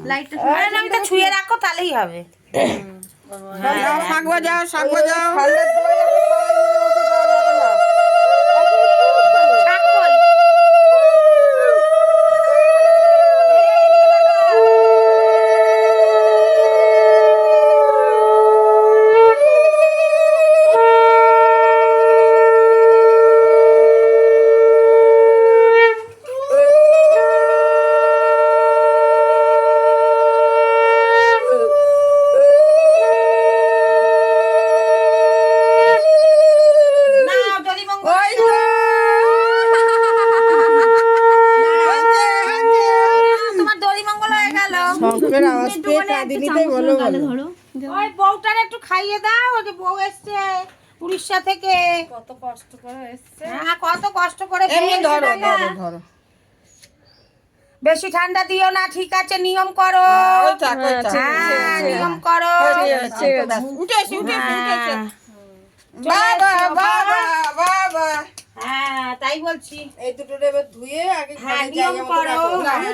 লাইটটা ছুঁয়ে রাখো তাহলেই হবে। শাক বাজাও, শাক বাজাও। শঙ্করের আওয়াজ পেয়ে কাঁদিনিতেই বলো বলো। ওই বউটার একটু খাইয়ে দাও, ওই যে বউ এসছে উড়িষ্যা থেকে, কত কষ্ট করে এসছে। হ্যাঁ কত কষ্ট করে এমনি খেয়ে ধরো এসেছে না। ধরো ধরো। বেশি ঠান্ডা দিও না, ঠিক আছে, নিয়ম করো। ওই থাক, ওই থাক। হ্যাঁ, নিয়ম করো। উঠেছি উঠেছি উঠেছি। হ্যাঁ। বাবা বাবা বাবা। হ্যাঁ তাই বলছি। এই দুটো এবার ধুয়ে আগে হ্যাঁ ঘরে যাই, নিয়ম আমাদের করো। রাখো।